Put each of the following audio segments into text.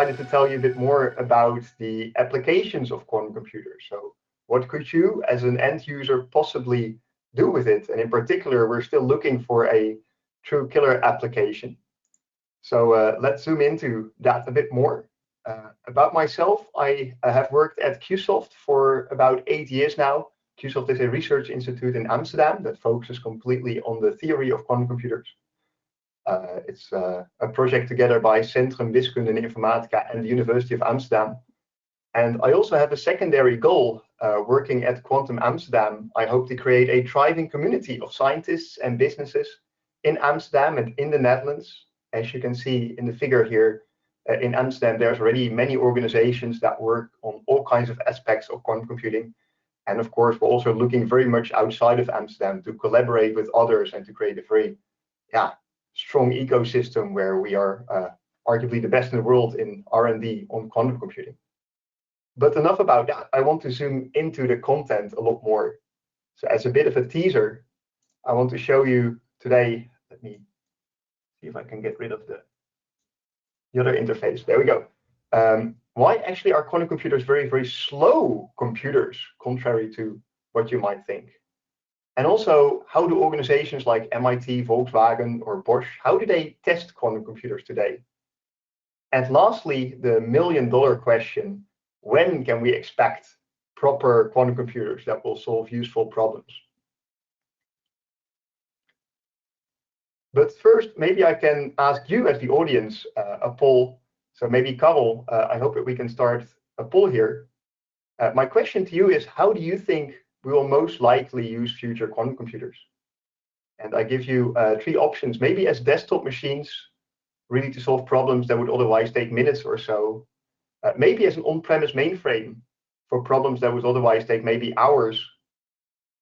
decided to tell you a bit more about the applications of quantum computers. So what could you as an end user possibly do with it? And in particular, we're still looking for a true killer application. So let's zoom into that a bit more. About myself, I have worked at QuSoft for about 8 years now. QuSoft is a research institute in Amsterdam that focuses completely on the theory of quantum computers. It's a project together by Centrum Wiskunde en Informatica and the University of Amsterdam. And I also have a secondary goal. Working at Quantum.Amsterdam, I hope to create a thriving community of scientists and businesses in Amsterdam and in the Netherlands. As you can see in the figure here, in Amsterdam, there's already many organizations that work on all kinds of aspects of quantum computing. And of course, we're also looking very much outside of Amsterdam to collaborate with others and to create a very strong ecosystem where we are arguably the best in the world in R&D on quantum computing. But enough about that. I want to zoom into the content a lot more. So as a bit of a teaser, I want to show you today, let me see if I can get rid of the other interface. There we go. Why actually are quantum computers very, very slow computers, contrary to what you might think? And also, how do organizations like MIT, Volkswagen, or Bosch, how do they test quantum computers today? And lastly, the million-dollar question, when can we expect proper quantum computers that will solve useful problems? But first, maybe I can ask you as the audience a poll. So maybe Carl, I hope that we can start a poll here. My question to you is, how do you think we will most likely use future quantum computers? And I give you 3 options, maybe as desktop machines, really to solve problems that would otherwise take minutes or so. Maybe as an on-premise mainframe for problems that would otherwise take maybe hours.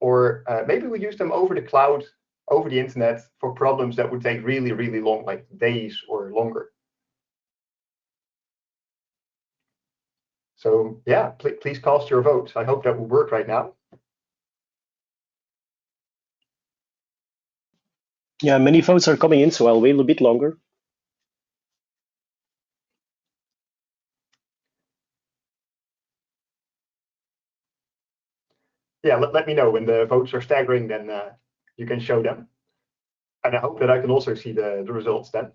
Or maybe we use them over the cloud, over the internet, for problems that would take really, really long, like days or longer. So yeah, please cast your votes. I hope that will work right now. Yeah, many votes are coming in, so I'll wait a bit longer. Yeah, let me know when the votes are staggering, then you can show them. And I hope that I can also see the results then.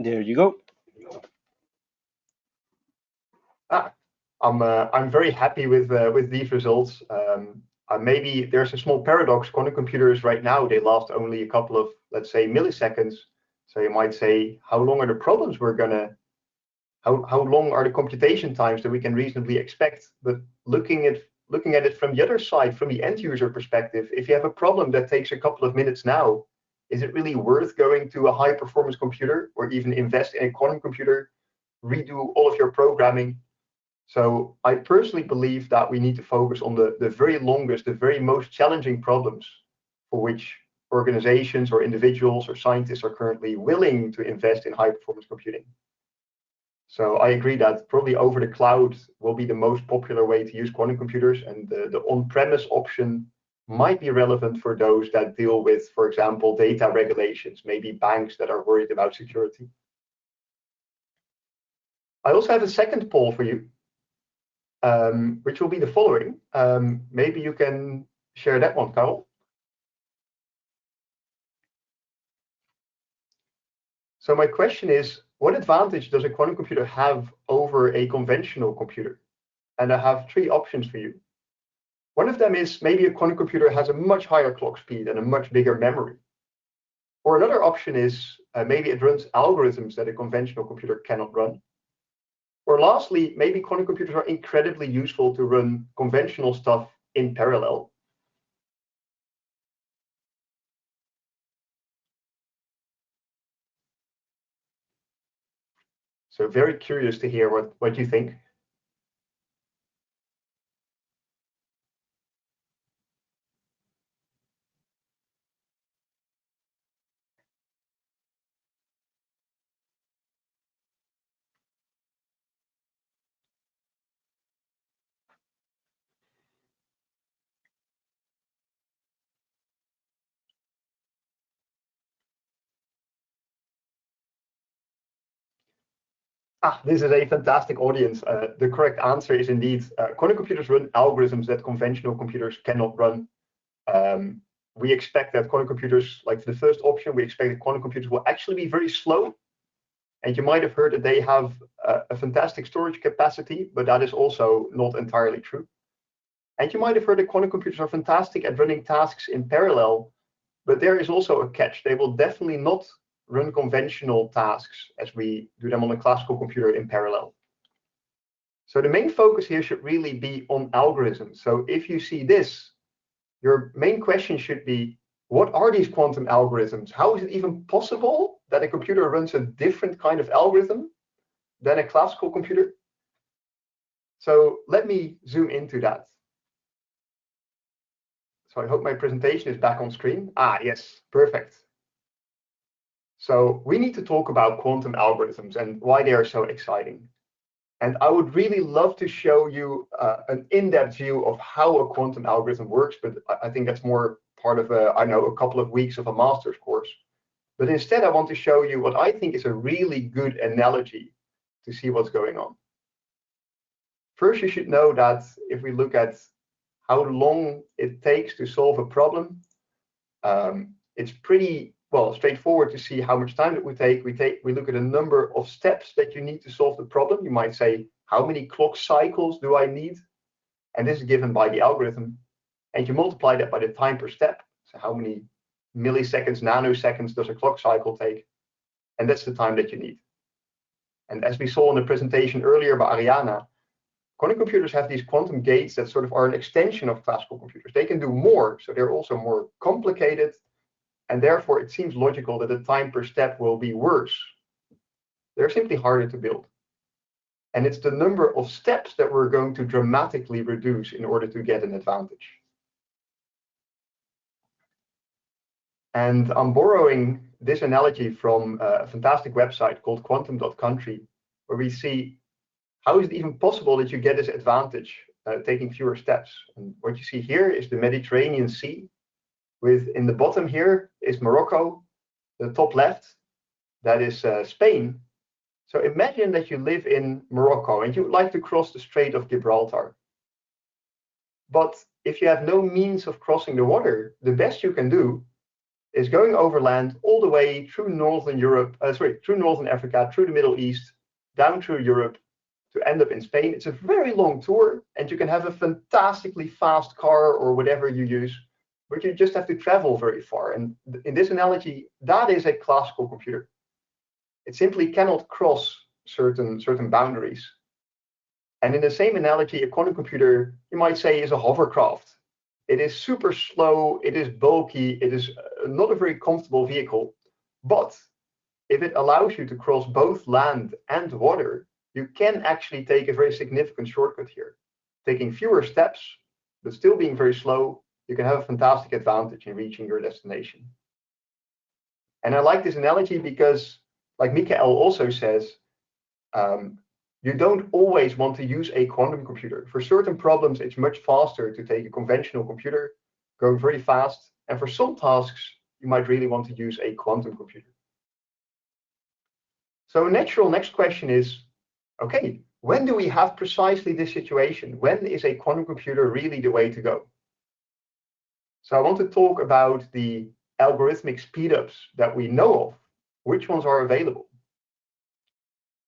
There you go. I'm very happy with these results. Maybe there's a small paradox. Quantum computers right now, they last only a couple of, let's say, milliseconds. So you might say, how long are the problems we're gonna, how long are the computation times that we can reasonably expect? But looking at it from the other side, from the end user perspective, if you have a problem that takes a couple of minutes now, is it really worth going to a high performance computer or even invest in a quantum computer, redo all of your programming? So I personally believe that we need to focus on the very longest, the very most challenging problems for which organizations or individuals or scientists are currently willing to invest in high performance computing. So I agree that probably over the cloud will be the most popular way to use quantum computers, and the on-premise option might be relevant for those that deal with, for example, data regulations, maybe banks that are worried about security. I also have a second poll for you, which will be the following. Maybe you can share that one, Carl. So my question is, what advantage does a quantum computer have over a conventional computer? And I have 3 options for you. One of them is maybe a quantum computer has a much higher clock speed and a much bigger memory. Or another option is maybe it runs algorithms that a conventional computer cannot run. Or lastly, maybe quantum computers are incredibly useful to run conventional stuff in parallel. So very curious to hear what you think. This is a fantastic audience. The correct answer is indeed quantum computers run algorithms that conventional computers cannot run. We expect that quantum computers, like the first option, we expect that quantum computers will actually be very slow. And you might have heard that they have a fantastic storage capacity, but that is also not entirely true. And you might have heard that quantum computers are fantastic at running tasks in parallel, but there is also a catch. They will definitely not run conventional tasks as we do them on a classical computer in parallel. So the main focus here should really be on algorithms. So if you see this, your main question should be, what are these quantum algorithms? How is it even possible that a computer runs a different kind of algorithm than a classical computer? So let me zoom into that. So I hope my presentation is back on screen. Yes, perfect. So we need to talk about quantum algorithms and why they are so exciting. And I would really love to show you an in-depth view of how a quantum algorithm works, but I think that's more part of a couple of weeks of a master's course. But instead, I want to show you what I think is a really good analogy to see what's going on. First, you should know that if we look at how long it takes to solve a problem, it's pretty straightforward to see how much time it would take. We look at a number of steps that you need to solve the problem. You might say, how many clock cycles do I need? And this is given by the algorithm. And you multiply that by the time per step. So how many milliseconds, nanoseconds does a clock cycle take? And that's the time that you need. And as we saw in the presentation earlier by Ariana, quantum computers have these quantum gates that sort of are an extension of classical computers. They can do more, so they're also more complicated. And therefore, it seems logical that the time per step will be worse. They're simply harder to build. And it's the number of steps that we're going to dramatically reduce in order to get an advantage. And I'm borrowing this analogy from a fantastic website called Quantum.Country, where we see how is it even possible that you get this advantage taking fewer steps. And what you see here is the Mediterranean Sea. In the bottom here is Morocco, the top left, that is Spain. So imagine that you live in Morocco and you would like to cross the Strait of Gibraltar. But if you have no means of crossing the water, the best you can do is going overland all the way through Northern Africa, through the Middle East, down through Europe to end up in Spain. It's a very long tour, and you can have a fantastically fast car or whatever you use, but you just have to travel very far. And in this analogy, that is a classical computer. It simply cannot cross certain boundaries. And in the same analogy, a quantum computer, you might say, is a hovercraft. It is super slow, it is bulky, it is not a very comfortable vehicle. But if it allows you to cross both land and water, you can actually take a very significant shortcut here. Taking fewer steps, but still being very slow, you can have a fantastic advantage in reaching your destination. And I like this analogy because, like Mikael also says, you don't always want to use a quantum computer. For certain problems, it's much faster to take a conventional computer, going very fast. And for some tasks, you might really want to use a quantum computer. So a natural next question is, okay, when do we have precisely this situation? When is a quantum computer really the way to go? So I want to talk about the algorithmic speedups that we know of, which ones are available.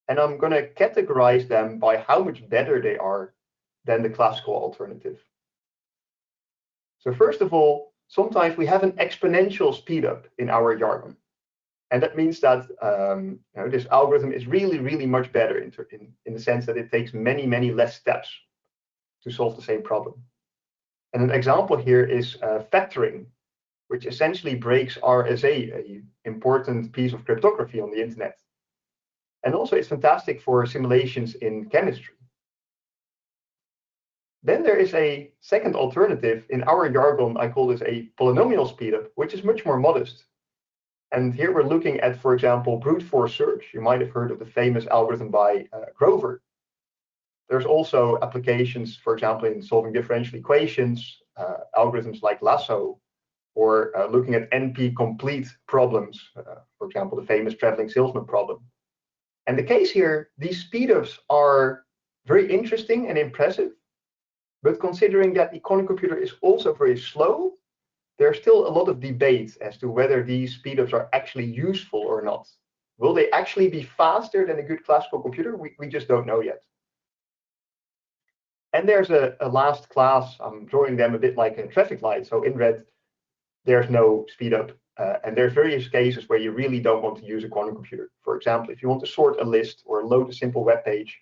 And I'm going to categorize them by how much better they are than the classical alternative. So first of all, sometimes we have an exponential speedup in our jargon. And that means that this algorithm is really, really much better in the sense that it takes many, many less steps to solve the same problem. And an example here is factoring, which essentially breaks RSA, an important piece of cryptography on the internet. And also it's fantastic for simulations in chemistry. Then there is a second alternative. In our jargon, I call this a polynomial speedup, which is much more modest. And here we're looking at, for example, brute force search. You might have heard of the famous algorithm by Grover. There's also applications, for example, in solving differential equations, algorithms like Lasso, or looking at NP-complete problems, for example, the famous traveling salesman problem. And the case here, these speedups are very interesting and impressive, but considering that the quantum computer is also very slow, there's still a lot of debate as to whether these speedups are actually useful or not. Will they actually be faster than a good classical computer? We just don't know yet. And there's a last class. I'm drawing them a bit like a traffic light. So in red, there's no speed up. And there's various cases where you really don't want to use a quantum computer. For example, if you want to sort a list or load a simple web page.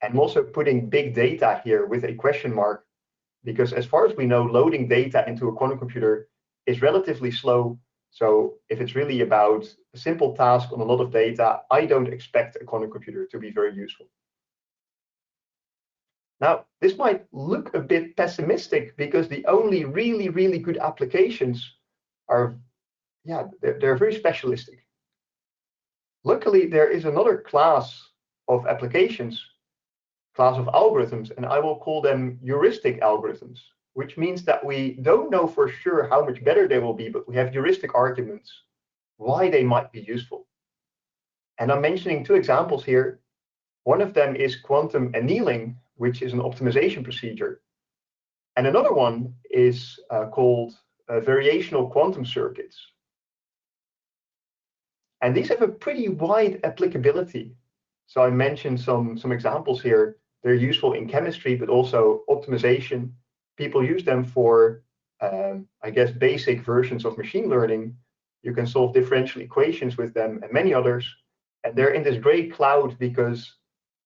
And I'm also putting big data here with a question mark, because as far as we know, loading data into a quantum computer is relatively slow. So if it's really about a simple task on a lot of data, I don't expect a quantum computer to be very useful. Now, this might look a bit pessimistic because the only really good applications are, they're very specialistic. Luckily, there is another class of applications, class of algorithms, and I will call them heuristic algorithms, which means that we don't know for sure how much better they will be, but we have heuristic arguments why they might be useful. And I'm mentioning two examples here. One of them is quantum annealing, which is an optimization procedure. And another one is called variational quantum circuits. And these have a pretty wide applicability. So I mentioned some examples here. They're useful in chemistry, but also optimization. People use them for, I guess, basic versions of machine learning. You can solve differential equations with them and many others. And they're in this gray cloud because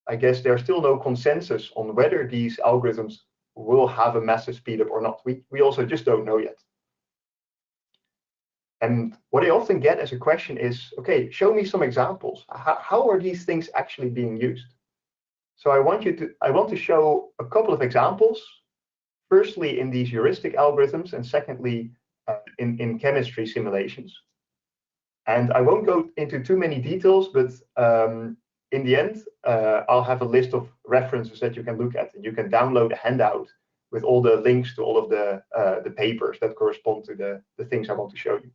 I guess there's still no consensus on whether these algorithms will have a massive speedup or not. We also just don't know yet. And what I often get as a question is, okay, show me some examples. How are these things actually being used? So I want to show a couple of examples. Firstly, in these heuristic algorithms, and secondly, in chemistry simulations. And I won't go into too many details, but in the end, I'll have a list of references that you can look at, and you can download a handout with all the links to all of the papers that correspond to the things I want to show you.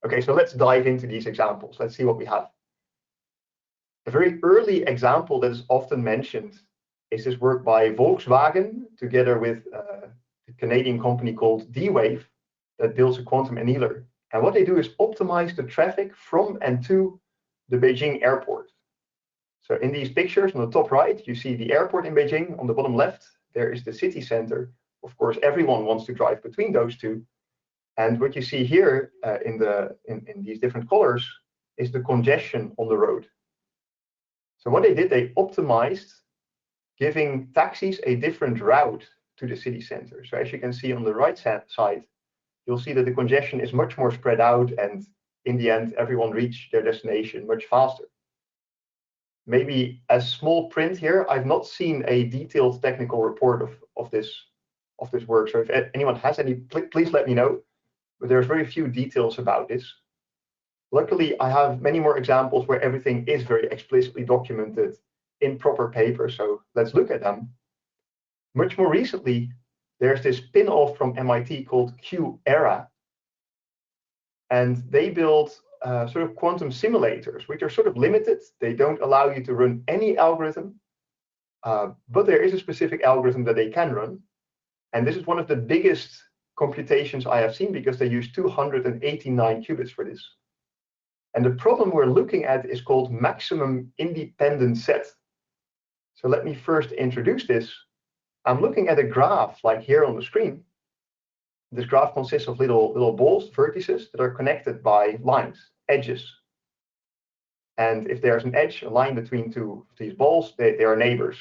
Okay, so let's dive into these examples. Let's see what we have. A very early example that is often mentioned is this work by Volkswagen together with a Canadian company called D-Wave that builds a quantum annealer. And what they do is optimize the traffic from and to the Beijing airport. So in these pictures on the top right, you see the airport in Beijing. On the bottom left, there is the city center. Of course, everyone wants to drive between those two. And what you see here in these different colors is the congestion on the road. So what they did, they optimized giving taxis a different route to the city center. So as you can see on the right side, you'll see that the congestion is much more spread out, and in the end, everyone reached their destination much faster. Maybe as small print here, I've not seen a detailed technical report of this work. So if anyone has any, please let me know. But there's very few details about this. Luckily, I have many more examples where everything is very explicitly documented in proper papers. So let's look at them. Much more recently, there's this spin-off from MIT called QEra. And they build sort of quantum simulators, which are sort of limited. They don't allow you to run any algorithm, but there is a specific algorithm that they can run. And this is one of the biggest computations I have seen because they use 289 qubits for this. And the problem we're looking at is called maximum independent set. So let me first introduce this. I'm looking at a graph like here on the screen. This graph consists of little balls, vertices, that are connected by lines, edges. And if there's an edge, a line between two of these balls, they are neighbors.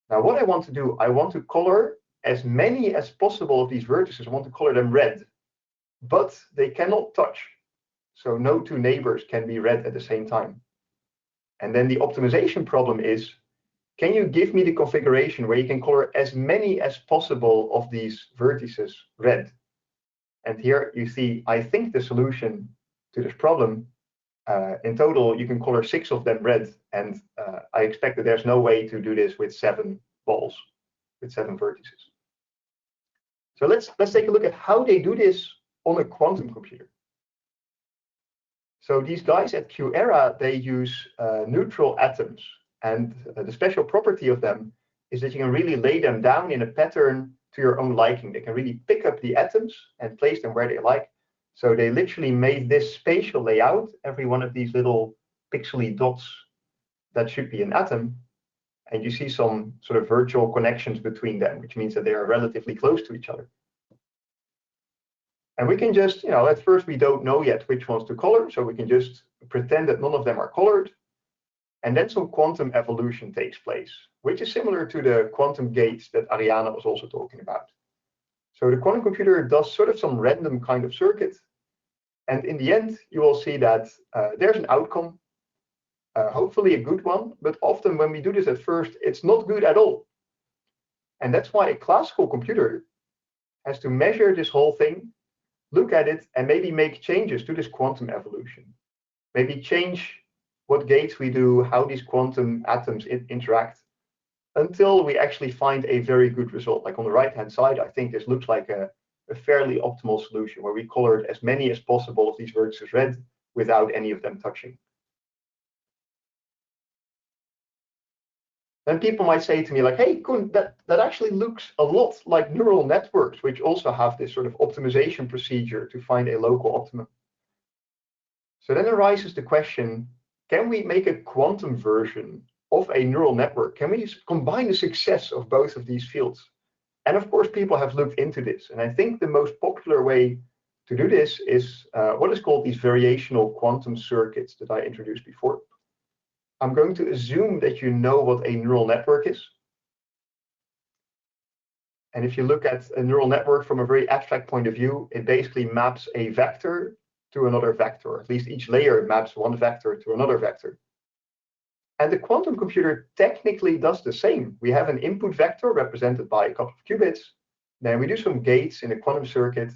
Now what I want to do, I want to color as many as possible of these vertices. I want to color them red, but they cannot touch. So no two neighbors can be red at the same time. And then the optimization problem is, can you give me the configuration where you can color as many as possible of these vertices red? And here you see, I think, the solution to this problem. In total, you can color 6 of them red. And I expect that there's no way to do this with 7 balls, with 7 vertices. So let's take a look at how they do this on a quantum computer. So these guys at QEra, they use neutral atoms. And the special property of them is that you can really lay them down in a pattern to your own liking. They can really pick up the atoms and place them where they like. So they literally made this spatial layout, every one of these little pixely dots that should be an atom. And you see some sort of virtual connections between them, which means that they are relatively close to each other. And we can just, at first we don't know yet which ones to color, so we can just pretend that none of them are colored. And then some quantum evolution takes place, which is similar to the quantum gates that Ariana was also talking about. So the quantum computer does sort of some random kind of circuit. And in the end, you will see that there's an outcome, hopefully a good one. But often when we do this at first, it's not good at all. And that's why a classical computer has to measure this whole thing, look at it, and maybe make changes to this quantum evolution. Maybe change what gates we do, how these quantum atoms interact, until we actually find a very good result. Like on the right-hand side, I think this looks like a fairly optimal solution where we colored as many as possible of these vertices red without any of them touching. Then people might say to me like, hey, Koen, that actually looks a lot like neural networks, which also have this sort of optimization procedure to find a local optimum. So then arises the question, can we make a quantum version of a neural network? Can we combine the success of both of these fields? And of course, people have looked into this. And I think the most popular way to do this is what is called these variational quantum circuits that I introduced before. I'm going to assume that you know what a neural network is. And if you look at a neural network from a very abstract point of view, it basically maps a vector to another vector. At least each layer maps one vector to another vector. And the quantum computer technically does the same. We have an input vector represented by a couple of qubits. Then we do some gates in a quantum circuit.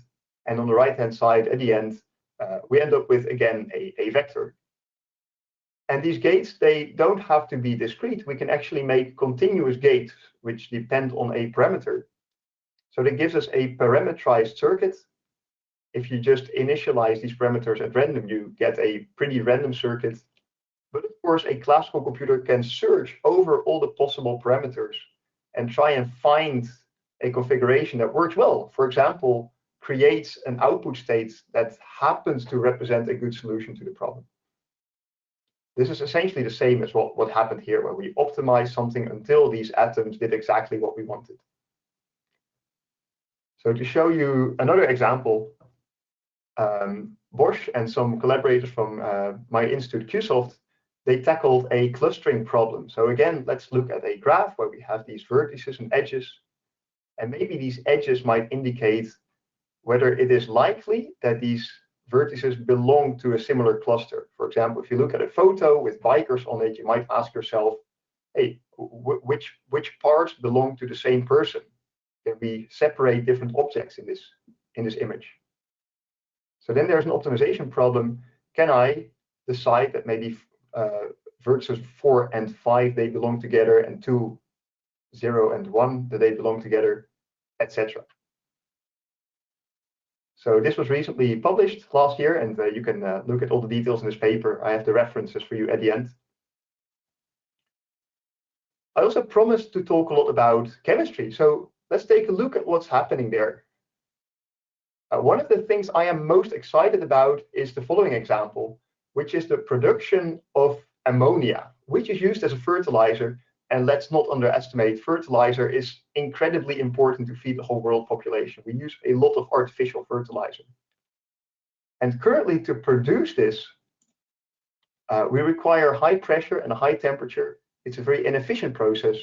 And on the right-hand side, at the end, we end up with, again, a vector. And these gates, they don't have to be discrete. We can actually make continuous gates, which depend on a parameter. So that gives us a parameterized circuit. If you just initialize these parameters at random, you get a pretty random circuit. But of course, a classical computer can search over all the possible parameters and try and find a configuration that works well. For example, creates an output state that happens to represent a good solution to the problem. This is essentially the same as what happened here, where we optimized something until these atoms did exactly what we wanted. So to show you another example, Bosch and some collaborators from my institute, QuSoft, they tackled a clustering problem. So again, let's look at a graph where we have these vertices and edges. And maybe these edges might indicate whether it is likely that these vertices belong to a similar cluster. For example, if you look at a photo with bikers on it, you might ask yourself, hey, which parts belong to the same person? Can we separate different objects in this image? So then there's an optimization problem. Can I decide that maybe vertices 4 and 5, they belong together, and 2, 0, and 1, that they belong together, etc. So this was recently published last year, and you can look at all the details in this paper. I have the references for you at the end. I also promised to talk a lot about chemistry. So let's take a look at what's happening there. One of the things I am most excited about is the following example, which is the production of ammonia, which is used as a fertilizer. And let's not underestimate, fertilizer is incredibly important to feed the whole world population. We use a lot of artificial fertilizer. And currently, to produce this, we require high pressure and a high temperature. It's a very inefficient process,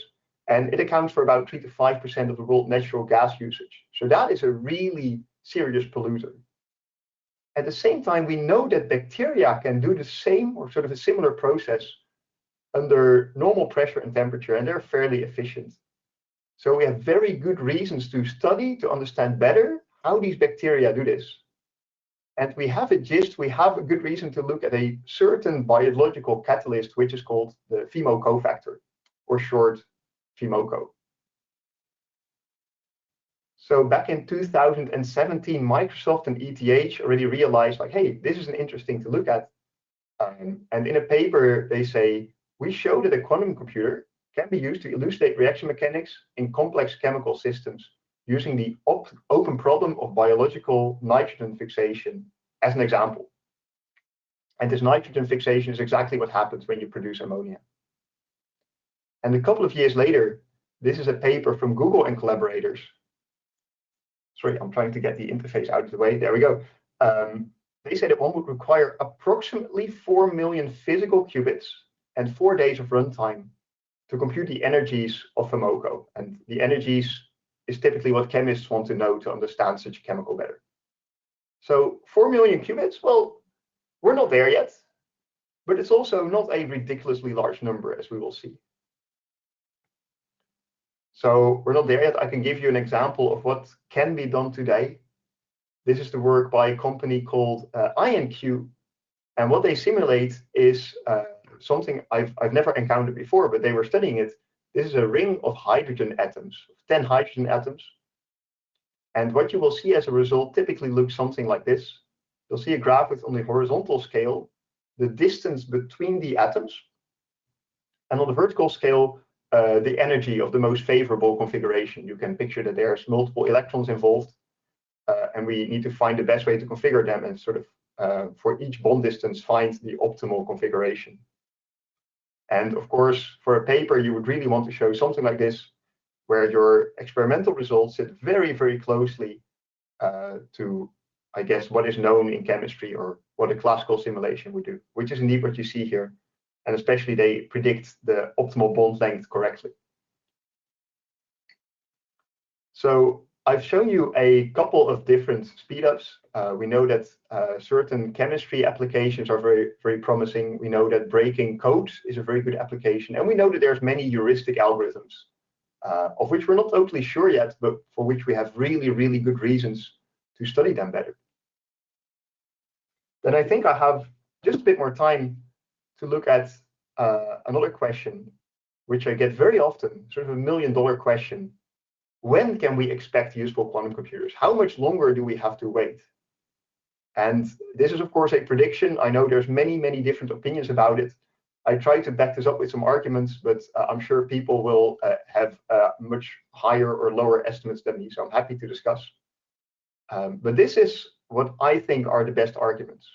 and it accounts for about 3 to 5% of the world natural gas usage. So that is a really serious polluter. At the same time, we know that bacteria can do the same or sort of a similar process under normal pressure and temperature, and they're fairly efficient. So we have very good reasons to study, to understand better how these bacteria do this. And we have a gist, we have a good reason to look at a certain biological catalyst, which is called the FeMo cofactor, or short, FeMoco. So back in 2017, Microsoft and ETH already realized, like, hey, this is an interesting to look at. And in a paper, they say, we show that a quantum computer can be used to elucidate reaction mechanics in complex chemical systems using the open problem of biological nitrogen fixation as an example. And this nitrogen fixation is exactly what happens when you produce ammonia. And a couple of years later, this is a paper from Google and collaborators. Sorry, I'm trying to get the interface out of the way. There we go. They say that one would require approximately 4 million physical qubits and 4 days of runtime to compute the energies of FOMOCO. And the energies is typically what chemists want to know to understand such a chemical better. So 4 million qubits, well, we're not there yet, but it's also not a ridiculously large number, as we will see. So we're not there yet. I can give you an example of what can be done today. This is the work by a company called IonQ, and what they simulate is something I've never encountered before, but they were studying it. This is a ring of hydrogen atoms, 10 hydrogen atoms. And what you will see as a result typically looks something like this. You'll see a graph with, on the horizontal scale, the distance between the atoms, and on the vertical scale, the energy of the most favorable configuration. You can picture that there's multiple electrons involved, and we need to find the best way to configure them and sort of, for each bond distance, find the optimal configuration. And of course, for a paper, you would really want to show something like this, where your experimental results sit very, very closely to, I guess, what is known in chemistry or what a classical simulation would do, which is indeed what you see here. And especially they predict the optimal bond length correctly. So I've shown you a couple of different speedups. We know that certain chemistry applications are very, very promising. We know that breaking code is a very good application. And we know that there's many heuristic algorithms, of which we're not totally sure yet, but for which we have really, really good reasons to study them better. Then I think I have just a bit more time to look at another question, which I get very often, sort of $1 million question. When can we expect useful quantum computers? How much longer do we have to wait? And this is, of course, a prediction. I know there's many, many different opinions about it. I try to back this up with some arguments, but I'm sure people will have much higher or lower estimates than me, so I'm happy to discuss. But this is what I think are the best arguments.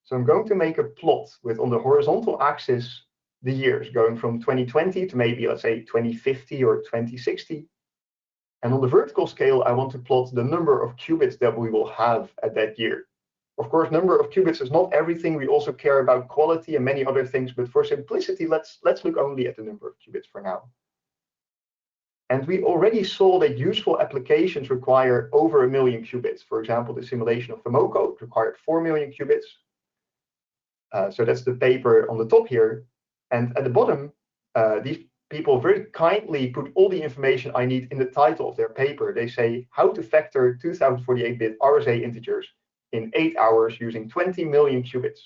So I'm going to make a plot with, on the horizontal axis, the years going from 2020 to maybe, let's say, 2050 or 2060. And on the vertical scale, I want to plot the number of qubits that we will have at that year. Of course, number of qubits is not everything. We also care about quality and many other things. But for simplicity, let's look only at the number of qubits for now. And we already saw that useful applications require over 1 million qubits. For example, the simulation of FOMOCO required 4 million qubits. So that's the paper on the top here. And at the bottom, these people very kindly put all the information I need in the title of their paper. They say how to factor 2048-bit RSA integers in 8 hours using 20 million qubits.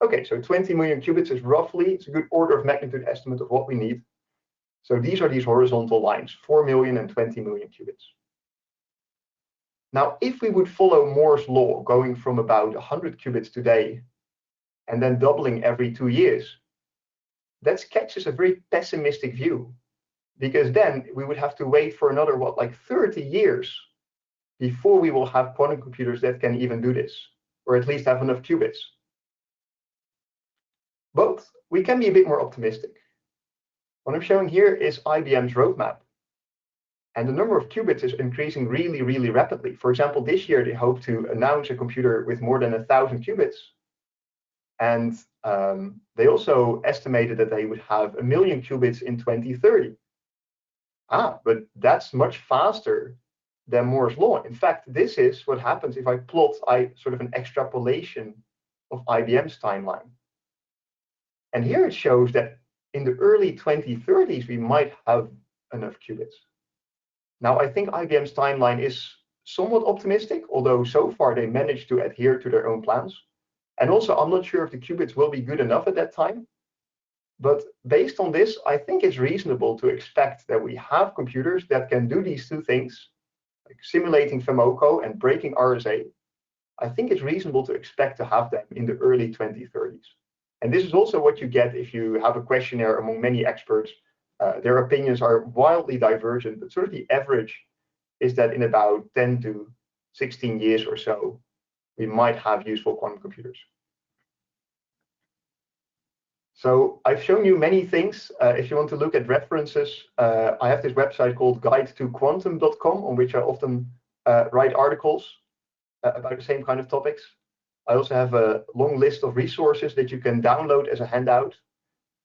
Okay, so 20 million qubits is roughly, it's a good order of magnitude estimate of what we need. So these are these horizontal lines, 4 million and 20 million qubits. Now, if we would follow Moore's law, going from about 100 qubits today and then doubling every 2 years, that catches a very pessimistic view, because then we would have to wait for another, what, like 30 years before we will have quantum computers that can even do this, or at least have enough qubits. But we can be a bit more optimistic. What I'm showing here is IBM's roadmap. And the number of qubits is increasing really, really rapidly. For example, this year they hope to announce a computer with more than 1,000 qubits. And they also estimated that they would have 1 million qubits in 2030. But that's much faster than Moore's law. In fact, this is what happens if I plot sort of an extrapolation of IBM's timeline. And here it shows that in the early 2030s, we might have enough qubits. Now, I think IBM's timeline is somewhat optimistic, although so far they managed to adhere to their own plans. And also, I'm not sure if the qubits will be good enough at that time. But based on this, I think it's reasonable to expect that we have computers that can do these two things, like simulating FOMOCO and breaking RSA, I think it's reasonable to expect to have them in the early 2030s. And this is also what you get if you have a questionnaire among many experts. Their opinions are wildly divergent, but sort of the average is that in about 10 to 16 years or so, we might have useful quantum computers. So I've shown you many things. If you want to look at references, I have this website called guide-to-quantum.com, on which I often write articles about the same kind of topics. I also have a long list of resources that you can download as a handout.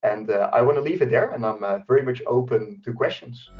And I want to leave it there, and I'm very much open to questions.